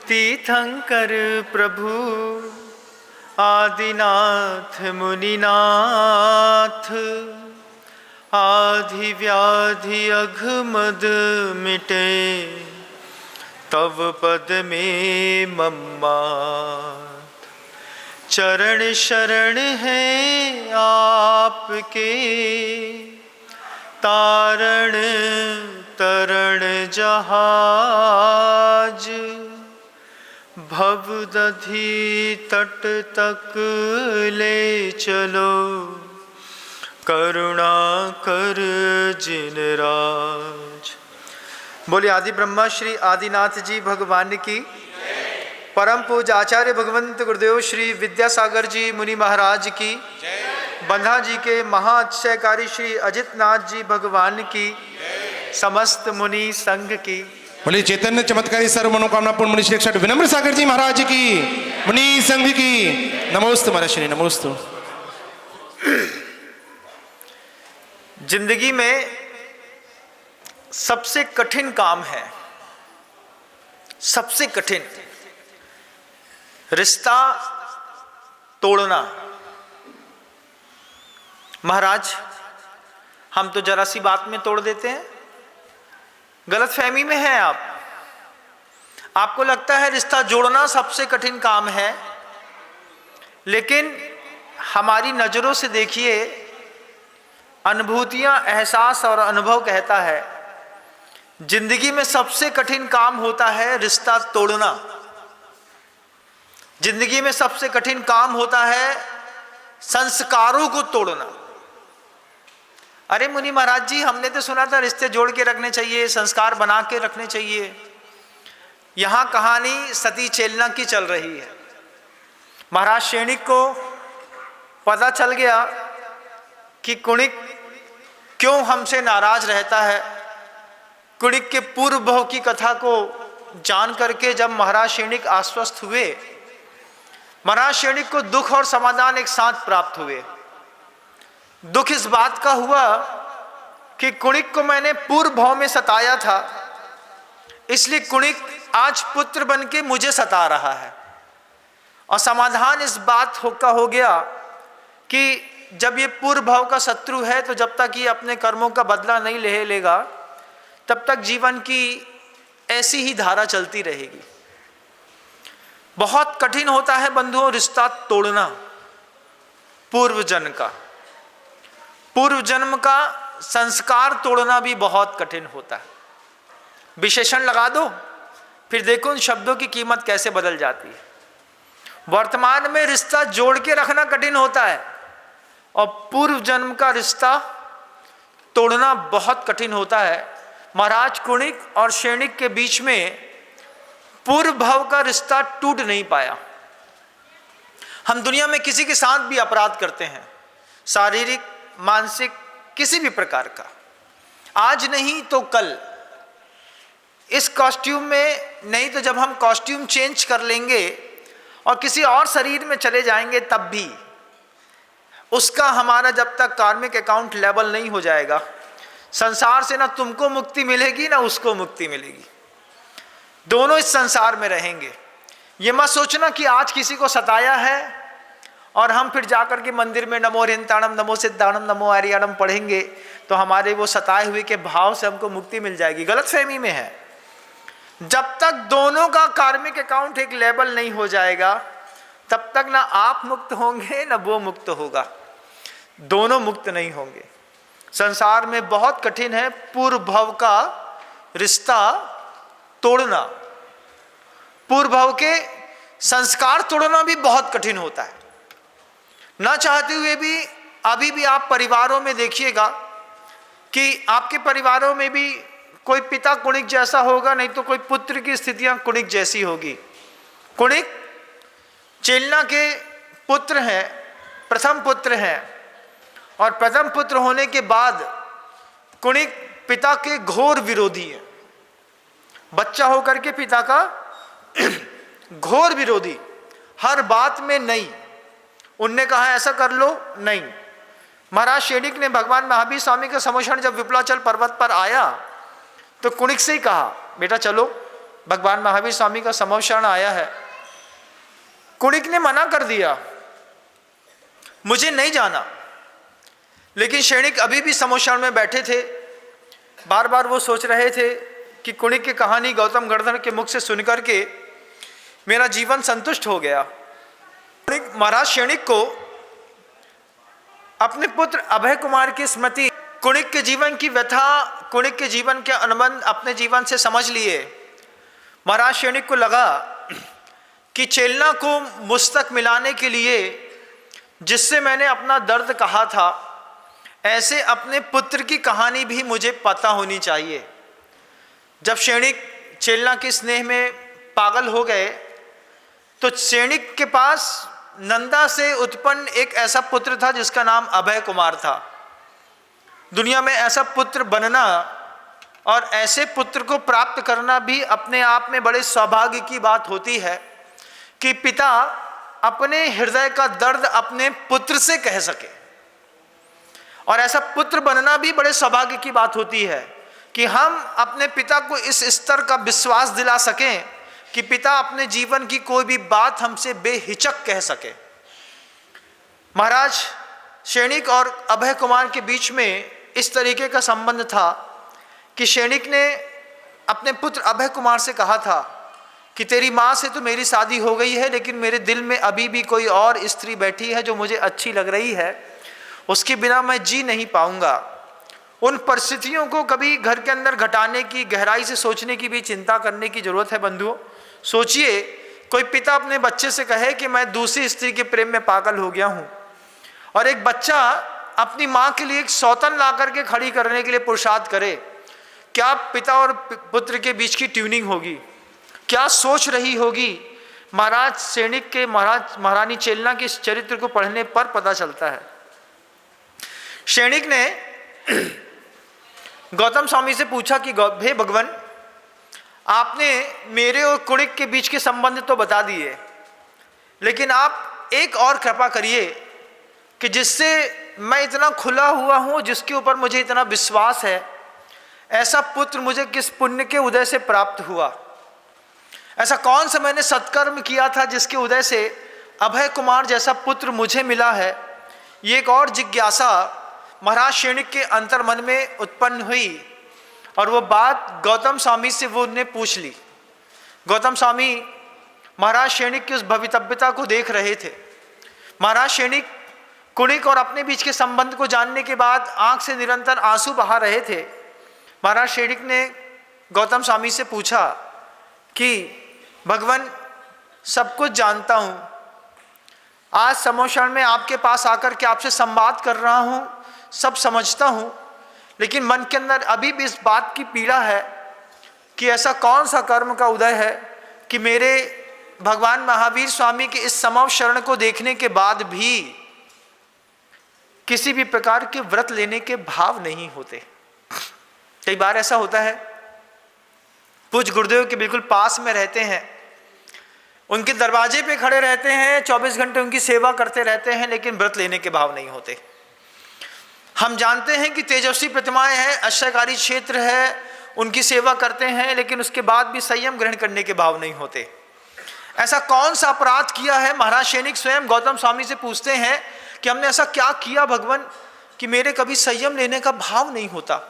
तीर्थंकर प्रभु आदिनाथ मुनिनाथ, आधि व्याधि अघमद मिटे तव पद में मम्मात। चरण शरण है आपके, तारण तरण जहाज। भवदधि तट तक ले चलो, करुणा कर जिन राज। बोलिए आदि ब्रह्मा श्री आदिनाथ जी भगवान की, परम पूज्य आचार्य भगवंत गुरुदेव श्री विद्यासागर जी मुनि महाराज की, बंधा जी के महाअतिशयकारी श्री अजित नाथ जी भगवान की, समस्त मुनि संघ की। बोलिए चैतन्य चमत्कारी सर्व मनोकामना पूर्ण मुनि श्री विनम्र सागर जी महाराज की, मुनि संघ की। नमोस्तु महर्षि नमोस्तु। जिंदगी में सबसे कठिन काम है, सबसे कठिन रिश्ता तोड़ना। महाराज हम तो जरा सी बात में तोड़ देते हैं। गलतफहमी में हैं आप। आपको लगता है रिश्ता जोड़ना सबसे कठिन काम है, लेकिन हमारी नजरों से देखिए, अनुभूतियां, एहसास और अनुभव कहता है जिंदगी में सबसे कठिन काम होता है रिश्ता तोड़ना। जिंदगी में सबसे कठिन काम होता है संस्कारों को तोड़ना। अरे मुनि महाराज जी, हमने तो सुना था रिश्ते जोड़ के रखने चाहिए, संस्कार बना के रखने चाहिए। यहां कहानी सती चेलना की चल रही है। महाराज शैणिक को पता चल गया कि कुणिक क्यों हमसे नाराज रहता है। कुणिक के पूर्व भव की कथा को जान करके जब महाराज शैणिक आश्वस्त हुए, महाराज शैणिक को दुख और समाधान एक साथ प्राप्त हुए। दुख इस बात का हुआ कि कुणिक को मैंने पूर्व भाव में सताया था, इसलिए कुणिक आज पुत्र बन के मुझे सता रहा है। और समाधान इस बात का हो गया कि जब ये पूर्व भाव का शत्रु है, तो जब तक ये अपने कर्मों का बदला नहीं ले लेगा, तब तक जीवन की ऐसी ही धारा चलती रहेगी। बहुत कठिन होता है बंधुओं रिश्ता तोड़ना। पूर्व जन्म का, पूर्व जन्म का संस्कार तोड़ना भी बहुत कठिन होता है। विशेषण लगा दो, फिर देखो उन शब्दों की कीमत कैसे बदल जाती है। वर्तमान में रिश्ता जोड़ के रखना कठिन होता है, और पूर्व जन्म का रिश्ता तोड़ना बहुत कठिन होता है। महाराज कुणिक और शैणिक के बीच में पूर्व भाव का रिश्ता टूट नहीं पाया। हम दुनिया में किसी के साथ भी अपराध करते हैं, शारीरिक, मानसिक, किसी भी प्रकार का, आज नहीं तो कल, इस कॉस्ट्यूम में नहीं तो जब हम कॉस्ट्यूम चेंज कर लेंगे और किसी और शरीर में चले जाएंगे, तब भी उसका हमारा जब तक कार्मिक अकाउंट लेवल नहीं हो जाएगा, संसार से ना तुमको मुक्ति मिलेगी ना उसको मुक्ति मिलेगी। दोनों इस संसार में रहेंगे। ये मत सोचना कि आज किसी को सताया है और हम फिर जाकर के मंदिर में नमो हरिहंताणम नमो सिद्धाणम नमो आर्याणम पढ़ेंगे तो हमारे वो सताए हुए के भाव से हमको मुक्ति मिल जाएगी। गलतफहमी में है। जब तक दोनों का कार्मिक अकाउंट एक लेवल नहीं हो जाएगा, तब तक ना आप मुक्त होंगे ना वो मुक्त होगा, दोनों मुक्त नहीं होंगे। संसार में बहुत कठिन है पूर्व भव का रिश्ता तोड़ना। पूर्व भव के संस्कार तोड़ना भी बहुत कठिन होता है। ना चाहते हुए भी अभी भी आप परिवारों में देखिएगा कि आपके परिवारों में भी कोई पिता कुणिक जैसा होगा, नहीं तो कोई पुत्र की स्थितियां कुणिक जैसी होगी। कुणिक चेलना के पुत्र हैं, प्रथम पुत्र हैं, और प्रथम पुत्र होने के बाद कुणिक पिता के घोर विरोधी हैं। बच्चा होकर के पिता का घोर विरोधी, हर बात में नहीं। उनने कहा ऐसा कर लो, नहीं। महाराज शैणिक ने भगवान महावीर स्वामी का समोषण जब विप्लाचल पर्वत पर आया तो कुणिक से ही कहा, बेटा चलो, भगवान महावीर स्वामी का समोषण आया है। कुणिक ने मना कर दिया, मुझे नहीं जाना। लेकिन शैणिक अभी भी समोषण में बैठे थे। बार बार वो सोच रहे थे कि कुणिक की कहानी गौतम गर्दन के मुख से सुनकर के मेरा जीवन संतुष्ट हो गया। महाराज शैणिक को अपने पुत्र अभय कुमार की स्मृति, कुणिक के जीवन की व्यथा, कुणिक के जीवन के अनुबंध अपने जीवन से समझ लिए। महाराज शैणिक को लगा कि चेलना को मुझ तक मिलाने के लिए जिससे मैंने अपना दर्द कहा था, ऐसे अपने पुत्र की कहानी भी मुझे पता होनी चाहिए। जब शैणिक चेलना के स्नेह में पागल हो गए तो शैणिक के पास नंदा से उत्पन्न एक ऐसा पुत्र था जिसका नाम अभय कुमार था। दुनिया में ऐसा पुत्र बनना और ऐसे पुत्र को प्राप्त करना भी अपने आप में बड़े सौभाग्य की बात होती है कि पिता अपने हृदय का दर्द अपने पुत्र से कह सके। और ऐसा पुत्र बनना भी बड़े सौभाग्य की बात होती है कि हम अपने पिता को इस स्तर का विश्वास दिला सकें कि पिता अपने जीवन की कोई भी बात हमसे बेहिचक कह सके। महाराज शैणिक और अभय कुमार के बीच में इस तरीके का संबंध था कि शैणिक ने अपने पुत्र अभय कुमार से कहा था कि तेरी माँ से तो मेरी शादी हो गई है, लेकिन मेरे दिल में अभी भी कोई और स्त्री बैठी है जो मुझे अच्छी लग रही है, उसके बिना मैं जी नहीं पाऊंगा। उन परिस्थितियों को कभी घर के अंदर घटाने की, गहराई से सोचने की भी चिंता करने की जरूरत है बंधुओं। सोचिए, कोई पिता अपने बच्चे से कहे कि मैं दूसरी स्त्री के प्रेम में पागल हो गया हूँ, और एक बच्चा अपनी माँ के लिए एक सौतन ला करके खड़ी करने के लिए पुरुषार्थ करे, क्या पिता और पुत्र के बीच की ट्यूनिंग होगी, क्या सोच रही होगी। महाराज शैणिक के महारानी चेलना के इस चरित्र को पढ़ने पर पता चलता है। शैणिक ने गौतम स्वामी से पूछा कि हे भगवान, आपने मेरे और कुणिक के बीच के संबंध तो बता दिए, लेकिन आप एक और कृपा करिए कि जिससे मैं इतना खुला हुआ हूँ, जिसके ऊपर मुझे इतना विश्वास है, ऐसा पुत्र मुझे किस पुण्य के उदय से प्राप्त हुआ, ऐसा कौन सा मैंने सत्कर्म किया था जिसके उदय से अभय कुमार जैसा पुत्र मुझे मिला है। ये एक और जिज्ञासा महाराज शैणिक के अंतर्मन में उत्पन्न हुई और वो बात गौतम स्वामी से वो ने पूछ ली। गौतम स्वामी महाराज शैणिक की उस भवितव्यता को देख रहे थे। महाराज शैणिक कुणिक और अपने बीच के संबंध को जानने के बाद आंख से निरंतर आंसू बहा रहे थे। महाराज शैणिक ने गौतम स्वामी से पूछा कि भगवान, सब कुछ जानता हूँ, आज समोषण में आपके पास आकर के आपसे संवाद कर रहा हूँ, सब समझता हूँ, लेकिन मन के अंदर अभी भी इस बात की पीड़ा है कि ऐसा कौन सा कर्म का उदय है कि मेरे भगवान महावीर स्वामी के इस समव शरण को देखने के बाद भी किसी भी प्रकार के व्रत लेने के भाव नहीं होते। कई बार ऐसा होता है, पूज्य गुरुदेव के बिल्कुल पास में रहते हैं, उनके दरवाजे पे खड़े रहते हैं, 24 घंटे उनकी सेवा करते रहते हैं, लेकिन व्रत लेने के भाव नहीं होते। हम जानते हैं कि तेजस्वी प्रतिमाएं हैं, आश्चर्यकारी क्षेत्र है, उनकी सेवा करते हैं, लेकिन उसके बाद भी संयम ग्रहण करने के भाव नहीं होते। ऐसा कौन सा अपराध किया है? महाराज शैणिक स्वयं गौतम स्वामी से पूछते हैं कि हमने ऐसा क्या किया भगवान कि मेरे कभी संयम लेने का भाव नहीं होता,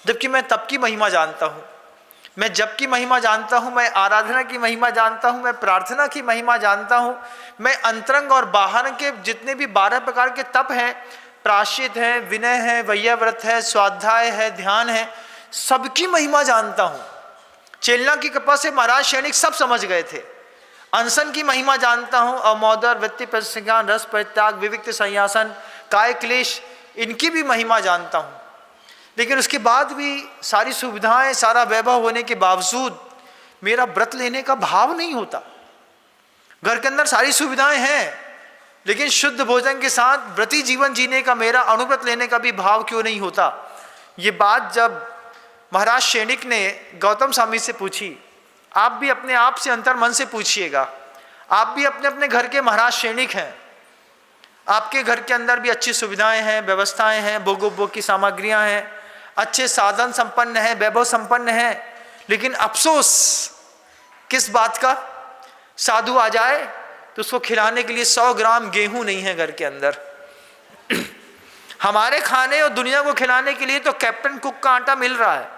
जबकि मैं तप की महिमा जानता हूँ, मैं जप की महिमा जानता हूँ, मैं आराधना की महिमा जानता हूँ, मैं प्रार्थना की महिमा जानता हूँ, मैं अंतरंग और बाहर के जितने भी 12 प्रकार के तप हैं, प्रायश्चित है, विनय है, वैयाव्रत है, स्वाध्याय है, ध्यान है, सबकी महिमा जानता हूँ। चेलना की कृपा से महाराज शैणिक सब समझ गए थे। अनशन की महिमा जानता हूँ, अवमोदर, वृत्ति परिज्ञान, रस परित्याग, विविक्त संयासन, काय क्लेश, इनकी भी महिमा जानता हूँ। लेकिन उसके बाद भी सारी सुविधाएं, सारा वैभव होने के बावजूद मेरा व्रत लेने का भाव नहीं होता। घर के अंदर सारी सुविधाएं हैं, लेकिन शुद्ध भोजन के साथ व्रती जीवन जीने का, मेरा अनुव्रत लेने का भी भाव क्यों नहीं होता? ये बात जब महाराज शैणिक ने गौतम स्वामी से पूछी, आप भी अपने आप से अंतर मन से पूछिएगा, आप भी अपने अपने घर के महाराज शैणिक हैं, आपके घर के अंदर भी अच्छी सुविधाएं हैं, व्यवस्थाएं हैं, भोग उपभोग की सामग्रियां हैं, अच्छे साधन संपन्न है, वैभव संपन्न है, लेकिन अफसोस किस बात का? साधु आ जाए तो उसको खिलाने के लिए 100 ग्राम गेहूं नहीं है घर के अंदर। हमारे खाने और दुनिया को खिलाने के लिए तो कैप्टन कुक का आटा मिल रहा है,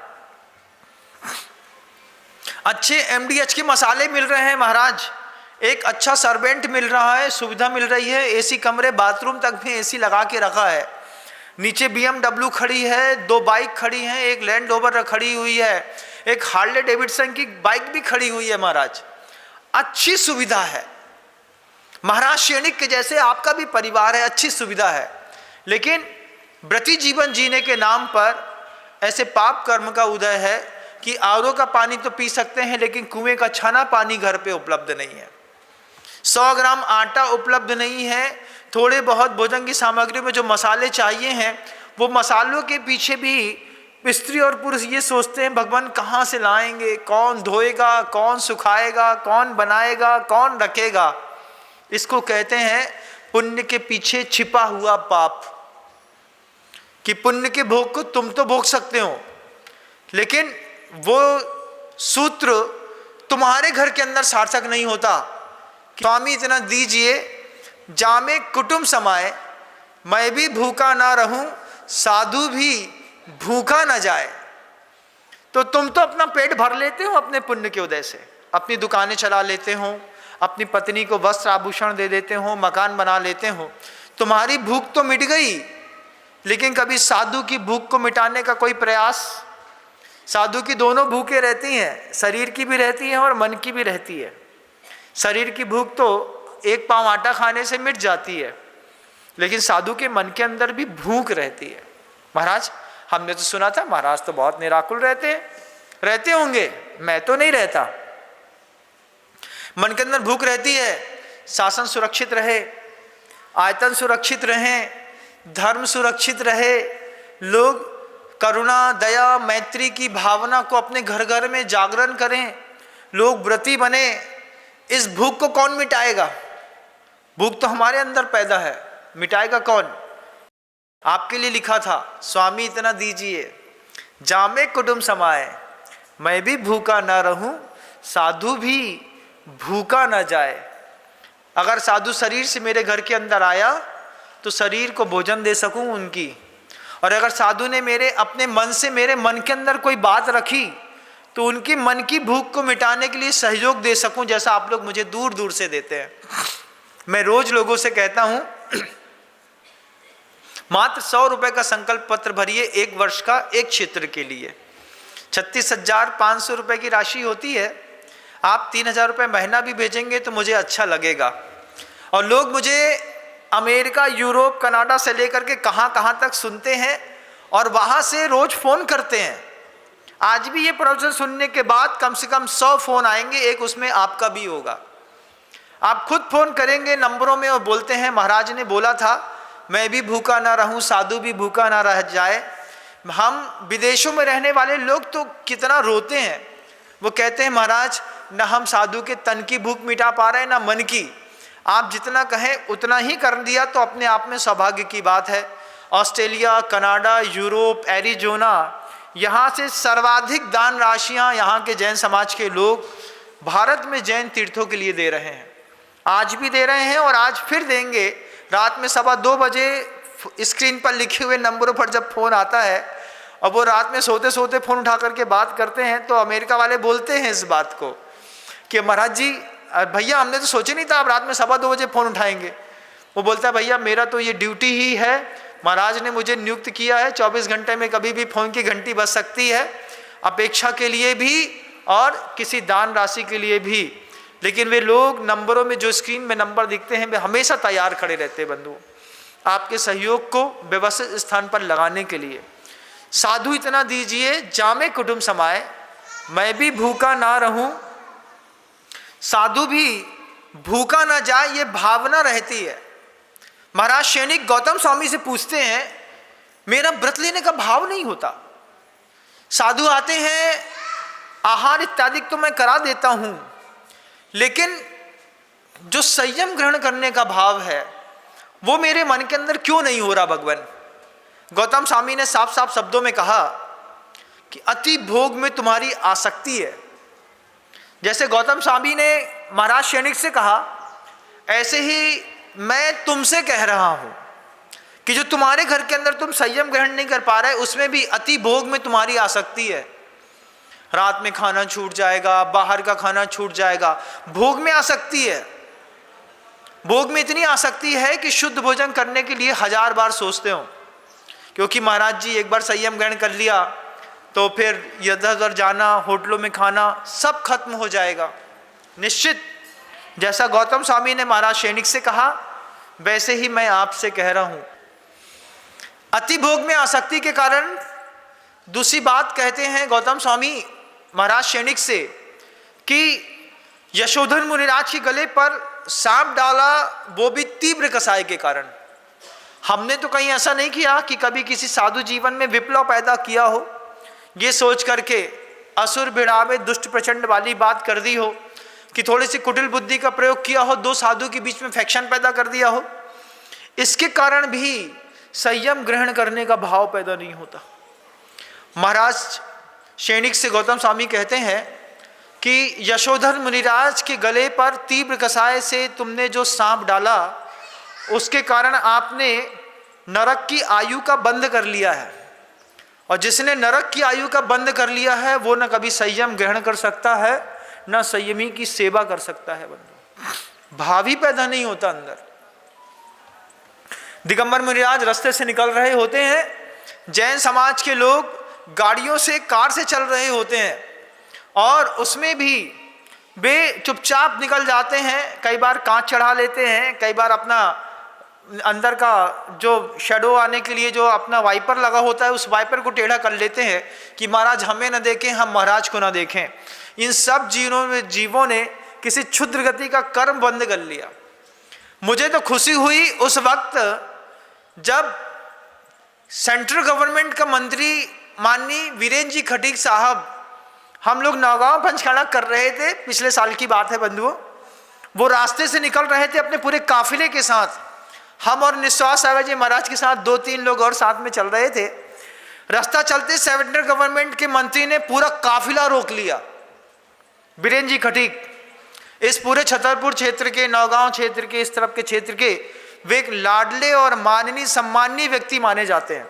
अच्छे MDH के मसाले मिल रहे हैं महाराज, एक अच्छा सर्वेंट मिल रहा है, सुविधा मिल रही है, एसी कमरे, बाथरूम तक भी एसी लगा के रखा है, नीचे BMW खड़ी है, 2 बाइक खड़ी हैं, एक लैंड रोवर खड़ी हुई है, एक हार्ले डेविडसन की बाइक भी खड़ी हुई है महाराज, अच्छी सुविधा है महाराज। सैनिक के जैसे आपका भी परिवार है, अच्छी सुविधा है, लेकिन व्रती जीवन जीने के नाम पर ऐसे पाप कर्म का उदय है कि RO का पानी तो पी सकते हैं, लेकिन कुएं का छाना पानी घर पे उपलब्ध नहीं है, 100 ग्राम आटा उपलब्ध नहीं है, थोड़े बहुत भोजन की सामग्री में जो मसाले चाहिए हैं, वो मसालों के पीछे भी स्त्री और पुरुष ये सोचते हैं भगवान कहाँ से लाएंगे, कौन धोएगा, कौन सुखाएगा, कौन बनाएगा, कौन रखेगा। इसको कहते हैं पुण्य के पीछे छिपा हुआ पाप, कि पुण्य के भोग को तुम तो भोग सकते हो, लेकिन वो सूत्र तुम्हारे घर के अंदर सार्थक नहीं होता। स्वामी इतना दीजिए, जामे कुटुंब समाए, मैं भी भूखा ना रहूं, साधु भी भूखा ना जाए। तो तुम तो अपना पेट भर लेते हो अपने पुण्य के उदय से, अपनी दुकानें चला लेते हो, अपनी पत्नी को वस्त्र आभूषण दे देते हो, मकान बना लेते हो, तुम्हारी भूख तो मिट गई, लेकिन कभी साधु की भूख को मिटाने का कोई प्रयास? साधु की दोनों भूखें रहती हैं, शरीर की भी रहती है और मन की भी रहती है। शरीर की भूख तो 1 पाव आटा खाने से मिट जाती है, लेकिन साधु के मन के अंदर भी भूख रहती है। महाराज हमने तो सुना था महाराज तो बहुत निराकुल रहते होंगे, मैं तो नहीं रहता। मन के अंदर भूख रहती है, शासन सुरक्षित रहे, आयतन सुरक्षित रहे, धर्म सुरक्षित रहे, लोग करुणा, दया, मैत्री की भावना को अपने घर घर में जागरण करें, लोग व्रती बने। इस भूख को कौन मिटाएगा? भूख तो हमारे अंदर पैदा है, मिटाएगा कौन? आपके लिए लिखा था, स्वामी इतना दीजिए, जामे कुटुंब समाए, मैं भी भूखा ना रहूं, साधु भी भूखा ना जाए। अगर साधु शरीर से मेरे घर के अंदर आया तो शरीर को भोजन दे सकूं उनकी, और अगर साधु ने मेरे अपने मन से मेरे मन के अंदर कोई बात रखी तो उनकी मन की भूख को मिटाने के लिए सहयोग दे सकूं, जैसा आप लोग मुझे दूर दूर से देते हैं। मैं रोज लोगों से कहता हूं मात्र 100 रुपए का संकल्प पत्र भरिए 1 वर्ष का, एक क्षेत्र के लिए 36,500 रुपए की राशि होती है। आप 3,000 रुपये महीना भी भेजेंगे तो मुझे अच्छा लगेगा। और लोग मुझे अमेरिका, यूरोप, कनाडा से लेकर के कहाँ तक सुनते हैं और वहाँ से रोज फ़ोन करते हैं। आज भी ये प्रवचन सुनने के बाद कम से कम 100 फ़ोन आएंगे, एक उसमें आपका भी होगा। आप खुद फ़ोन करेंगे नंबरों में और बोलते हैं महाराज ने बोला था मैं भी भूखा ना रहूं, साधु भी भूखा ना रह जाए। हम विदेशों में रहने वाले लोग तो कितना रोते हैं, वो कहते हैं महाराज न हम साधु के तन की भूख मिटा पा रहे ना मन की, आप जितना कहें उतना ही कर दिया तो अपने आप में सौभाग्य की बात है। ऑस्ट्रेलिया, कनाडा, यूरोप, एरिजोना, यहाँ से सर्वाधिक दान राशियाँ यहाँ के जैन समाज के लोग भारत में जैन तीर्थों के लिए दे रहे हैं, आज भी दे रहे हैं और आज फिर देंगे। रात में 2:15 बजे स्क्रीन पर लिखे हुए नंबरों पर जब फ़ोन आता है और वो रात में सोते सोते फ़ोन उठा करके बात करते हैं तो अमेरिका वाले बोलते हैं इस बात को कि महाराज जी भैया हमने तो सोचे नहीं था आप रात में 2:15 बजे फ़ोन उठाएंगे। वो बोलता है भैया मेरा तो ये ड्यूटी ही है, महाराज ने मुझे नियुक्त किया है, 24 घंटे में कभी भी फ़ोन की घंटी बज सकती है, अपेक्षा के लिए भी और किसी दान राशि के लिए भी। लेकिन वे लोग नंबरों में जो स्क्रीन में नंबर दिखते हैं वे हमेशा तैयार खड़े रहते हैं बंधु आपके सहयोग को व्यवस्थित स्थान पर लगाने के लिए। साधु इतना दीजिए, जामे कुटुंब समाए, मैं भी भूखा ना रहूं, साधु भी भूखा ना जाए, ये भावना रहती है। महाराज सैनिक गौतम स्वामी से पूछते हैं मेरा व्रत लेने का भाव नहीं होता। साधु आते हैं, आहार इत्यादि तो मैं करा देता हूं, लेकिन जो संयम ग्रहण करने का भाव है वो मेरे मन के अंदर क्यों नहीं हो रहा भगवान। गौतम स्वामी ने साफ साफ शब्दों में कहा कि अति भोग में तुम्हारी आसक्ति है। जैसे गौतम स्वामी ने महाराज शैनिक से कहा, ऐसे ही मैं तुमसे कह रहा हूं कि जो तुम्हारे घर के अंदर तुम संयम ग्रहण नहीं कर पा रहे, उसमें भी अति भोग में तुम्हारी आसक्ति है। रात में खाना छूट जाएगा, बाहर का खाना छूट जाएगा, भोग में आसक्ति है। भोग में इतनी आसक्ति है कि शुद्ध भोजन करने के लिए 1000 बार सोचते हो, क्योंकि महाराज जी एक बार संयम ग्रहण कर लिया तो फिर इधर उधर जाना, होटलों में खाना, सब खत्म हो जाएगा निश्चित। जैसा गौतम स्वामी ने महाराज शैनिक से कहा, वैसे ही मैं आपसे कह रहा हूं। अति भोग में आसक्ति के कारण दूसरी बात कहते हैं गौतम स्वामी महाराज शैनिक से कि यशोधन मुनिराज के गले पर सांप डाला, वो भी तीव्र कसाय के कारण। हमने तो कहीं ऐसा नहीं किया कि कभी किसी साधु जीवन में विप्लव पैदा किया हो, ये सोच करके असुर भिड़ावे दुष्ट प्रचंड वाली बात कर दी हो, कि थोड़ी सी कुटिल बुद्धि का प्रयोग किया हो, दो साधु के बीच में फैक्शन पैदा कर दिया हो। इसके कारण भी संयम ग्रहण करने का भाव पैदा नहीं होता। महाराज शैनिक से गौतम स्वामी कहते हैं कि यशोधर मुनिराज के गले पर तीव्र कसाय से तुमने जो सांप डाला, उसके कारण आपने नरक की आयु का बंद कर लिया है। और जिसने नरक की आयु का बंद कर लिया है, वो न कभी संयम ग्रहण कर सकता है, न संयमी की सेवा कर सकता है। बंधु, भाव ही पैदा नहीं होता अंदर। दिगंबर मुनिराज रास्ते से निकल रहे होते हैं, जैन समाज के लोग गाड़ियों से, कार से चल रहे होते हैं, और उसमें भी वे चुपचाप निकल जाते हैं। कई बार कांच चढ़ा लेते हैं, कई बार अपना अंदर का जो शेडो आने के लिए जो अपना वाइपर लगा होता है, उस वाइपर को टेढ़ा कर लेते हैं कि महाराज हमें न देखें, हम महाराज को न देखें। इन सब जीवों ने किसी क्षुद्र गति का कर्म बंद कर लिया। मुझे तो खुशी हुई उस वक्त जब सेंट्रल गवर्नमेंट का मंत्री माननीय वीरेंद्र जी खटीक साहब, हम लोग नौगांव पंचखाड़ा कर रहे थे, पिछले साल की बात है बंधुओं, वो रास्ते से निकल रहे थे अपने पूरे काफिले के साथ। हम और निश्वास सागर जी महाराज के साथ 2-3 लोग और साथ में चल रहे थे। रास्ता चलते सेंट्रल गवर्नमेंट के मंत्री ने पूरा काफिला रोक लिया। वीरेंद्र जी खटीक इस पूरे छतरपुर क्षेत्र के, नौगांव क्षेत्र के, इस तरफ के क्षेत्र के वे एक लाडले और माननीय सम्माननीय व्यक्ति माने जाते हैं।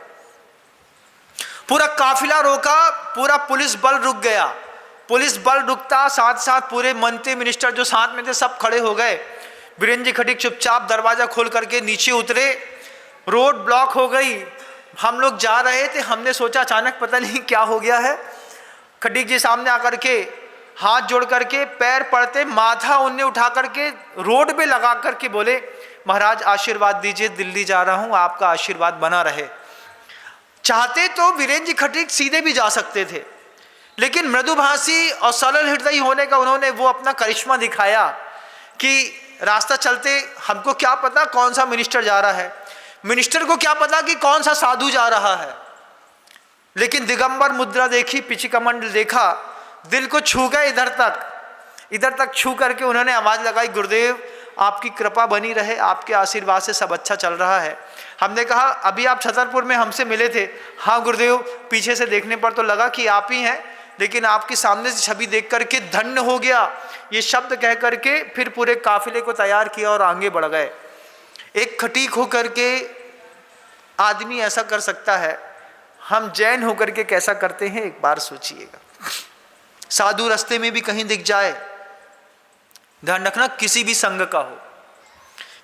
पूरा काफिला रोका, पूरा पुलिस बल रुक गया। पुलिस बल रुकता, साथ साथ पूरे मंत्री मिनिस्टर जो साथ में थे सब खड़े हो गए। वीरेंद्र जी खटीक चुपचाप दरवाजा खोल करके नीचे उतरे। रोड ब्लॉक हो गई। हम लोग जा रहे थे, हमने सोचा अचानक पता नहीं क्या हो गया है। खटीक जी सामने आकर के हाथ जोड़ करके, पैर पड़ते, माथा उनने उठा करके रोड पे लगा करके बोले, महाराज आशीर्वाद दीजिए, दिल्ली जा रहा हूं, आपका आशीर्वाद बना रहे। चाहते तो वीरेंद्र जी खटीक सीधे भी जा सकते थे, लेकिन मृदुभाषी और सरल हृदयी होने का उन्होंने वो अपना करिश्मा दिखाया कि रास्ता चलते हमको क्या पता कौन सा मिनिस्टर जा रहा है, मिनिस्टर को क्या पता कि कौन सा साधु जा रहा है, लेकिन दिगंबर मुद्रा देखी, पिछी कमंडल देखा, दिल को छू गए इधर तक छू करके उन्होंने आवाज लगाई, गुरुदेव आपकी कृपा बनी रहे, आपके आशीर्वाद से सब अच्छा चल रहा है। हमने कहा अभी आप छतरपुर में हमसे मिले थे। हाँ गुरुदेव, पीछे से देखने पर तो लगा कि आप ही हैं, लेकिन आपके सामने से छवि देख करके धन्य हो गया, ये शब्द कह करके फिर पूरे काफिले को तैयार किया और आगे बढ़ गए। एक खटीक होकर के आदमी ऐसा कर सकता है, हम जैन होकर के कैसा करते हैं एक बार सोचिएगा। साधु रास्ते में भी कहीं दिख जाए, ध्यान रखना किसी भी संघ का हो,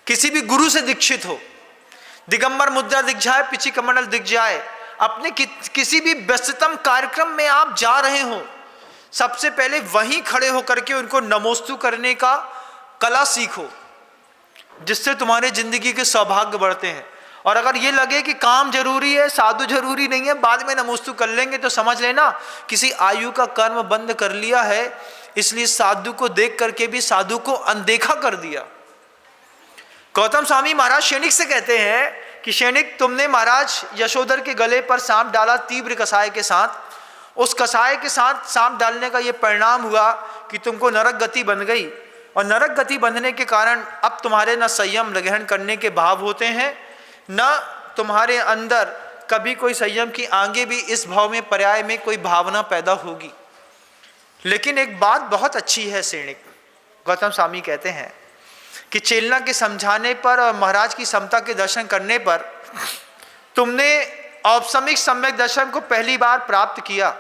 किसी भी गुरु से दीक्षित हो, दिगंबर मुद्रा दिख जाए, पिछी कमंडल दिख जाए, अपने किसी भी व्यस्ततम कार्यक्रम में आप जा रहे हो, सबसे पहले वहीं खड़े होकर के उनको नमोस्तु करने का कला सीखो, जिससे तुम्हारे जिंदगी के सौभाग्य बढ़ते हैं। और अगर ये लगे कि काम जरूरी है, साधु जरूरी नहीं है, बाद में नमोस्तु कर लेंगे, तो समझ लेना किसी आयु का कर्म बंद कर लिया है, इसलिए साधु को देख करके भी साधु को अनदेखा कर दिया। गौतम स्वामी महाराज शैनिक से कहते हैं कि शैनिक, तुमने महाराज यशोधर के गले पर सांप डाला तीव्र कसाय के साथ। उस कसाय के साथ सांप डालने का ये परिणाम हुआ कि तुमको नरक गति बन गई। और नरक गति बंधने के कारण अब तुम्हारे न संयम ग्रहण करने के भाव होते हैं, न तुम्हारे अंदर कभी कोई संयम की आगे भी इस भाव में पर्याय में कोई भावना पैदा होगी। लेकिन एक बात बहुत अच्छी है श्रेणिक, गौतम स्वामी कहते हैं कि चेलना के समझाने पर और महाराज की समता के दर्शन करने पर तुमने औपसमिक सम्यक दर्शन को पहली बार प्राप्त किया।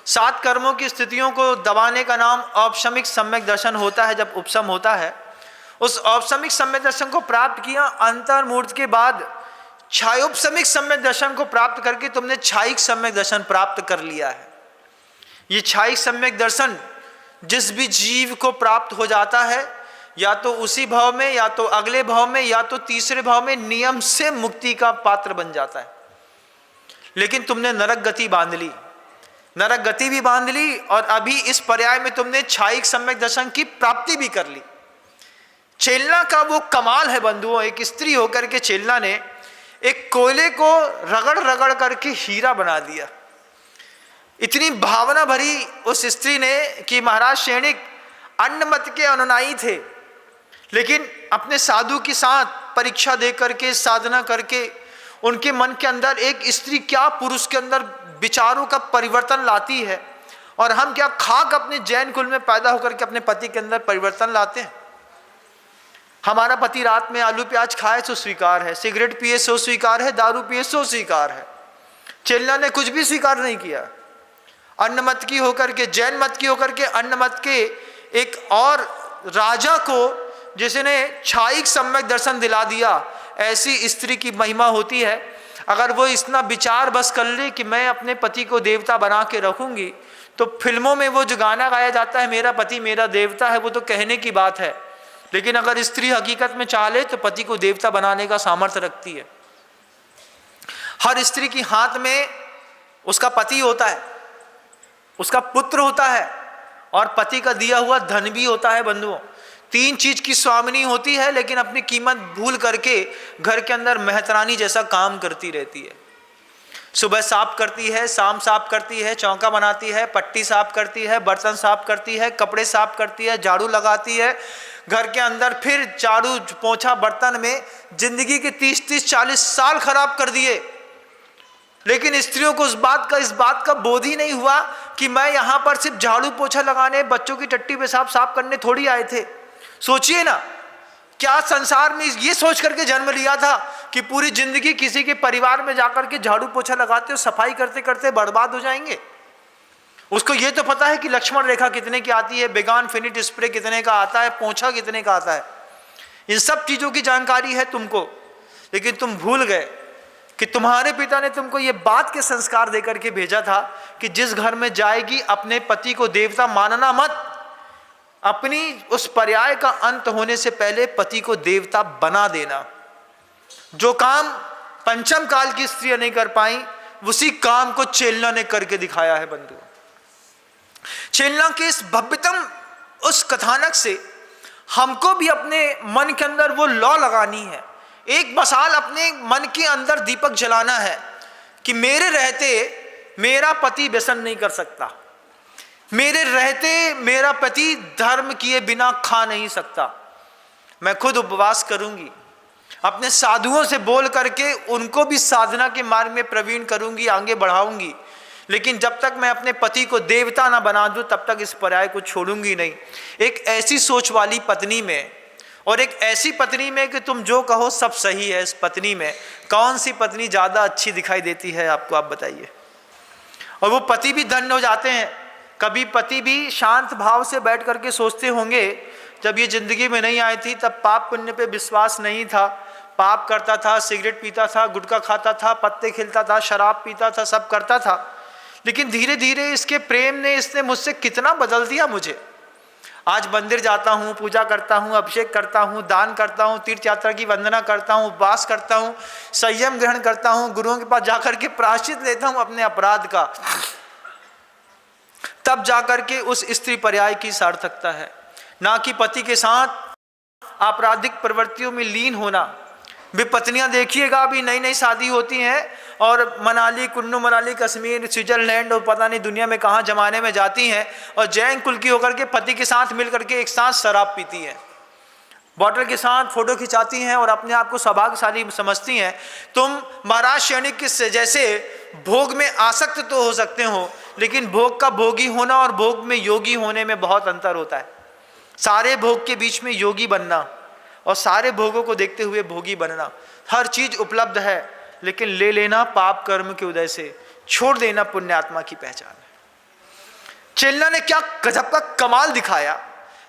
7 कर्मों की स्थितियों को दबाने का नाम औपसमिक सम्यक दर्शन होता है। जब उपशम होता है, उस औपसमिक सम्यक दर्शन को प्राप्त किया। अंतर्मूर्त के बाद छायोपसमिक सम्यक दर्शन को प्राप्त करके तुमने छायिक सम्यक दर्शन प्राप्त कर लिया है। ये छायिक सम्यक दर्शन जिस भी जीव को प्राप्त हो जाता है, या तो उसी भाव में, या तो अगले भाव में, या तो तीसरे भाव में नियम से मुक्ति का पात्र बन जाता है। लेकिन तुमने नरक गति बांध ली, नरक गति भी बांध ली, और अभी इस पर्याय में तुमने छायिक सम्यक दर्शन की प्राप्ति भी कर ली। चेलना का वो कमाल है बंधुओं, एक स्त्री होकर के चेलना ने एक कोयले को रगड़ रगड़ करके हीरा बना दिया। इतनी भावना भरी उस स्त्री ने कि महाराज श्रेणिक अन्न मत के अनुयायी थे, लेकिन अपने साधु के साथ परीक्षा दे करके, साधना करके उनके मन के अंदर एक स्त्री क्या पुरुष के अंदर विचारों का परिवर्तन लाती है, और हम क्या खाक अपने जैन कुल में पैदा होकर के अपने पति के अंदर परिवर्तन लाते हैं। हमारा पति रात में आलू प्याज खाए तो स्वीकार है, सिगरेट पिए सो स्वीकार है, दारू पिए सो स्वीकार है। चेलना ने कुछ भी स्वीकार नहीं किया। अन्न मत की होकर के, जैन मत की होकर के, अन्न मत के एक और राजा को जिसने छायिक सम्यक दर्शन दिला दिया, ऐसी स्त्री की महिमा होती है। अगर वो इतना विचार बस कर ले कि मैं अपने पति को देवता बना के रखूंगी, तो फिल्मों में वो जो गाना गाया जाता है मेरा पति मेरा देवता है, वो तो कहने की बात है। लेकिन अगर स्त्री हकीकत में चाह ले तो पति को देवता बनाने का सामर्थ्य रखती है। हर स्त्री की हाथ में उसका पति होता है, उसका पुत्र होता है, और पति का दिया हुआ धन भी होता है। बंधुओं, 3 चीज की स्वामिनी होती है, लेकिन अपनी कीमत भूल करके घर के अंदर मेहतरानी जैसा काम करती रहती है। सुबह साफ करती है, शाम साफ करती है, चौका बनाती है, पट्टी साफ करती है, बर्तन साफ करती है, कपड़े साफ करती है, झाड़ू लगाती है घर के अंदर। फिर झाड़ू पोंछा बर्तन में जिंदगी के 30-30, 40 साल खराब कर दिए, लेकिन स्त्रियों को इस बात का बोध ही नहीं हुआ कि मैं यहाँ पर सिर्फ झाड़ू पोछा लगाने, बच्चों की टट्टी पेशाब साफ करने थोड़ी आए थे। सोचिए ना, क्या संसार में ये सोच करके जन्म लिया था कि पूरी जिंदगी किसी के परिवार में जाकर के झाड़ू पोछा लगाते हो, सफाई करते करते बर्बाद हो जाएंगे। उसको ये तो पता है कि लक्ष्मण रेखा कितने की आती है, बेगान फिनिट स्प्रे कितने का आता है, पोछा कितने का आता है, इन सब चीज़ों की जानकारी है तुमको। लेकिन तुम भूल गए कि तुम्हारे पिता ने तुमको ये बात के संस्कार देकर के भेजा था कि जिस घर में जाएगी अपने पति को देवता मानना मत, अपनी उस पर्याय का अंत होने से पहले पति को देवता बना देना। जो काम पंचम काल की स्त्रियां नहीं कर पाई, उसी काम को चेलना ने करके दिखाया है। बंधु, चेलना के इस भव्यतम उस कथानक से हमको भी अपने मन के अंदर वो लौ लगानी है, एक मसाल अपने मन के अंदर दीपक जलाना है कि मेरे रहते मेरा पति व्यसन नहीं कर सकता, मेरे रहते मेरा पति धर्म किए बिना खा नहीं सकता। मैं खुद उपवास करूंगी, अपने साधुओं से बोल करके उनको भी साधना के मार्ग में प्रवीण करूंगी, आगे बढ़ाऊंगी, लेकिन जब तक मैं अपने पति को देवता ना बना दूं तब तक इस पर्याय को छोड़ूंगी नहीं। एक ऐसी सोच वाली पत्नी में, और एक ऐसी पत्नी में कि तुम जो कहो सब सही है, इस पत्नी में कौन सी पत्नी ज़्यादा अच्छी दिखाई देती है आपको, आप बताइए। और वो पति भी धन्य हो जाते हैं। कभी पति भी शांत भाव से बैठ करके सोचते होंगे, जब ये जिंदगी में नहीं आई थी तब पाप पुण्य पे विश्वास नहीं था, पाप करता था, सिगरेट पीता था, गुटखा खाता था, पत्ते खेलता था, शराब पीता था, सब करता था। लेकिन धीरे धीरे इसके प्रेम ने, इसने मुझसे कितना बदल दिया मुझे। आज मंदिर जाता हूँ, पूजा करता हूँ, अभिषेक करता हूँ, दान करता हूँ, तीर्थ यात्रा की वंदना करता हूँ, उपवास करता हूँ, संयम ग्रहण करता हूँ, गुरुओं के पास जाकर के प्रायश्चित लेता हूँ अपने अपराध का। तब जाकर के उस स्त्री पर्याय की सार्थकता है, ना कि पति के साथ आपराधिक प्रवृत्तियों में लीन होना। भी पत्नियां देखिएगा, अभी नई नई शादी होती हैं और मनाली, कुल्लू मनाली, कश्मीर, स्विट्जरलैंड और पता नहीं दुनिया में कहाँ जमाने में जाती हैं और जैन कुल की होकर के पति के साथ मिल करके एक साथ शराब पीती हैं, बॉटल के साथ फोटो खिंचाती हैं और अपने आप को सौभाग्यशाली समझती हैं। तुम महाराज शैणिक के जैसे भोग में आसक्त तो हो सकते हो, लेकिन भोग का भोगी होना और भोग में योगी होने में बहुत अंतर होता है। सारे भोग के बीच में योगी बनना और सारे भोगों को देखते हुए भोगी बनना, हर चीज उपलब्ध है, लेकिन ले लेना पाप कर्म के उदय से, छोड़ देना पुण्यात्मा की पहचान है। चेल्ला ने क्या गजब का कमाल दिखाया।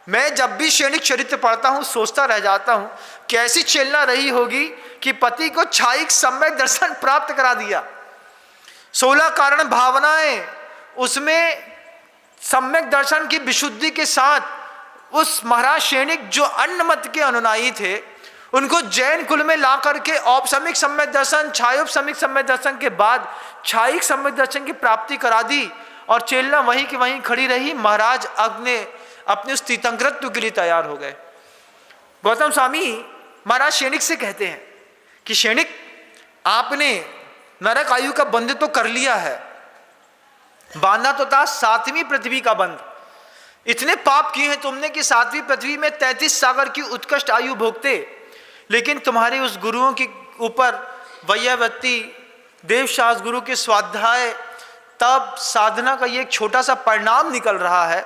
मैं जब भी शैणिक चरित्र पढ़ता हूं सोचता रह जाता हूं कैसी चेल्ला रही होगी कि पति को छायिक सम्यक दर्शन प्राप्त करा दिया। 16 कारण भावनाएं, उसमें सम्यक दर्शन की विशुद्धि के साथ उस महाराज शैणिक जो अन्न मत के अनुयायी थे, उनको जैन कुल में ला करके औपसमिक सम्यक दर्शन, छायोपसमिक सम्यक दर्शन के बाद छायिक सम्यक दर्शन की प्राप्ति करा दी और चेल्ला वहीं की वहीं खड़ी रही। महाराज अपने उस तीर्थंकरत्व के लिए तैयार हो गए। गौतम स्वामी महाराज शैणिक से कहते हैं कि शैणिक, आपने नरक आयु का बंध तो कर लिया है, बांधा तो था 7वीं पृथ्वी का बंध। इतने पाप किए हैं तुमने कि 7वीं पृथ्वी में 33 सागर की उत्कृष्ट आयु भोगते, लेकिन तुम्हारे उस गुरुओं के ऊपर वैयावती देवशास गुरु के स्वाध्याय तब साधना का ये एक छोटा सा परिणाम निकल रहा है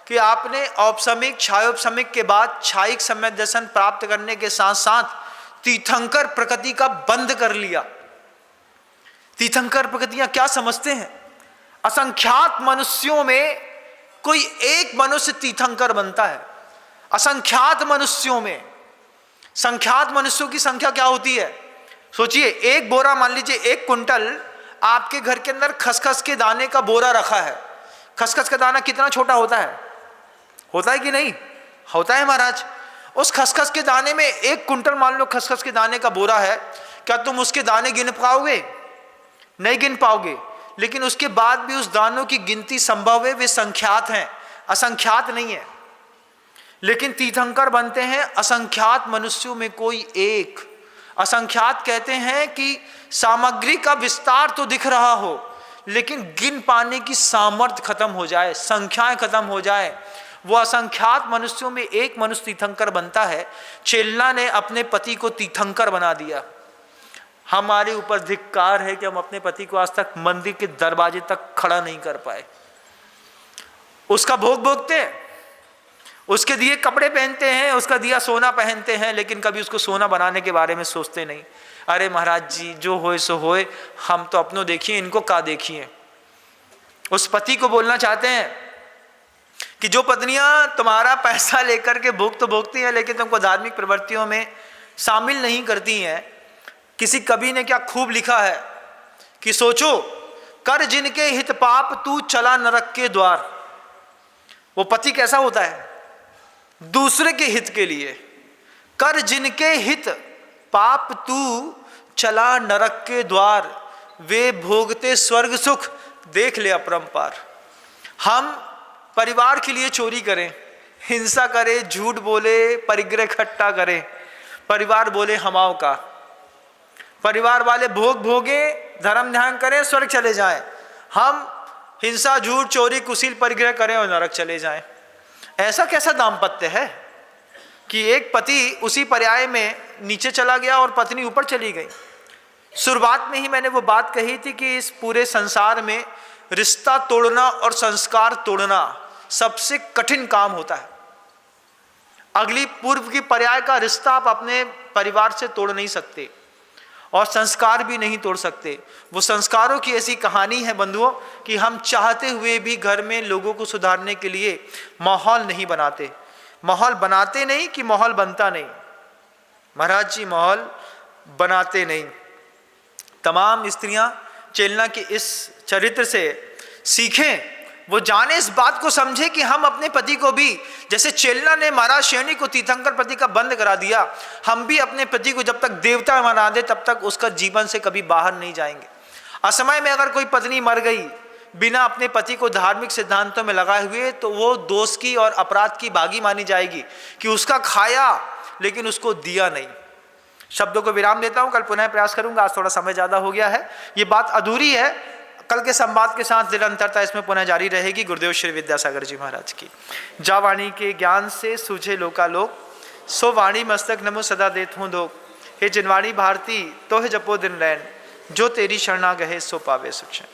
कि आपने औपसमिक छायोपसमिक के बाद छायिक सम्यक दर्शन प्राप्त करने के साथ साथ तीर्थंकर प्रकृति का बंध कर लिया। तीर्थंकर प्रकृतियां क्या समझते हैं? असंख्यात मनुष्यों में कोई एक मनुष्य तीर्थंकर बनता है। असंख्यात मनुष्यों में, संख्यात मनुष्यों की संख्या क्या होती है? सोचिए, एक बोरा, मान लीजिए 1 कुंटल आपके घर के अंदर खसखस के दाने का बोरा रखा है। खसखस का दाना कितना छोटा होता है? होता है कि नहीं? होता है महाराज। उस खसखस के दाने में 1 कुंटल मान लो खसखस के दाने का बोरा है, क्या तुम उसके दाने गिन पाओगे? नहीं गिन पाओगे। लेकिन उसके बाद भी उस दानों की गिनती संभव है, वे संख्यात हैं, असंख्यात नहीं है। लेकिन तीर्थंकर बनते हैं असंख्यात मनुष्यों में कोई एक। असंख्यात कहते हैं कि सामग्री का विस्तार तो दिख रहा हो, लेकिन गिन पाने की सामर्थ्य खत्म हो जाए, संख्याएं खत्म हो जाए, वो असंख्यात मनुष्यों में एक मनुष्य तीर्थंकर बनता है। चेल्ला ने अपने पति को तीर्थंकर बना दिया। हमारे ऊपर धिक्कार है कि हम अपने पति को आज तक मंदिर के दरवाजे तक खड़ा नहीं कर पाए। उसका भोग भोगते हैं, उसके दिए कपड़े पहनते हैं, उसका दिया सोना पहनते हैं, लेकिन कभी उसको सोना बनाने के बारे में सोचते नहीं। अरे महाराज जी, जो होए सो होए, हम तो अपनों देखिए, इनको का देखिए। उस पति को बोलना चाहते हैं कि जो पत्नियां तुम्हारा पैसा लेकर के भोग तो भोगती हैं, लेकिन तुमको धार्मिक प्रवृत्तियों में शामिल नहीं करती हैं। किसी कवि ने क्या खूब लिखा है कि सोचो, कर जिनके हित पाप तू चला नरक के द्वार। वो पति कैसा होता है? दूसरे के हित के लिए। कर जिनके हित पाप तू चला नरक के द्वार, वे भोगते स्वर्ग सुख देख ले अपरंपार। हम परिवार के लिए चोरी करें, हिंसा करें, झूठ बोले, परिग्रह इकट्ठा करें, परिवार बोले हमाओं का, परिवार वाले भोग भोगे, धर्म ध्यान करें, स्वर्ग चले जाएं। हम हिंसा, झूठ, चोरी, कुशील, परिग्रह करें और नरक चले जाएं। ऐसा कैसा दाम्पत्य है कि एक पति उसी पर्याय में नीचे चला गया और पत्नी ऊपर चली गई। शुरुआत में ही मैंने वो बात कही थी कि इस पूरे संसार में रिश्ता तोड़ना और संस्कार तोड़ना सबसे कठिन काम होता है। अगली पूर्व की पर्याय का रिश्ता आप अपने परिवार से तोड़ नहीं सकते और संस्कार भी नहीं तोड़ सकते। वो संस्कारों की ऐसी कहानी है बंधुओं कि हम चाहते हुए भी घर में लोगों को सुधारने के लिए माहौल नहीं बनाते। माहौल बनाते नहीं कि माहौल बनता नहीं। महाराज जी माहौल बनाते नहीं। तमाम स्त्रियां चेल्ला के इस चरित्र से सीखें, वो जाने, इस बात को समझे कि हम अपने पति को भी, जैसे चेल्ला ने महाराज शैणिक को तीर्थंकर पति का बंद करा दिया, हम भी अपने पति को जब तक देवता बना दे तब तक उसका जीवन से कभी बाहर नहीं जाएंगे। असमय में अगर कोई पत्नी मर गई बिना अपने पति को धार्मिक सिद्धांतों में लगाए हुए, तो वो दोष की और अपराध की भागी मानी जाएगी कि उसका खाया लेकिन उसको दिया नहीं। शब्दों को विराम देता हूँ, कल पुनः प्रयास करूंगा। आज थोड़ा समय ज़्यादा हो गया है, ये बात अधूरी है। कल के संवाद के साथ निरंतरता इसमें पुनः जारी रहेगी। गुरुदेव श्री विद्यासागर जी महाराज की। जा वाणी के ज्ञान से सूझे लोकालोक, सो वाणी मस्तक नमो सदा देत हूँ धोख। हे जिनवाणी भारती तो है जपो दिन रैन, जो तेरी शरणा गहे सो पावे सुख चैन।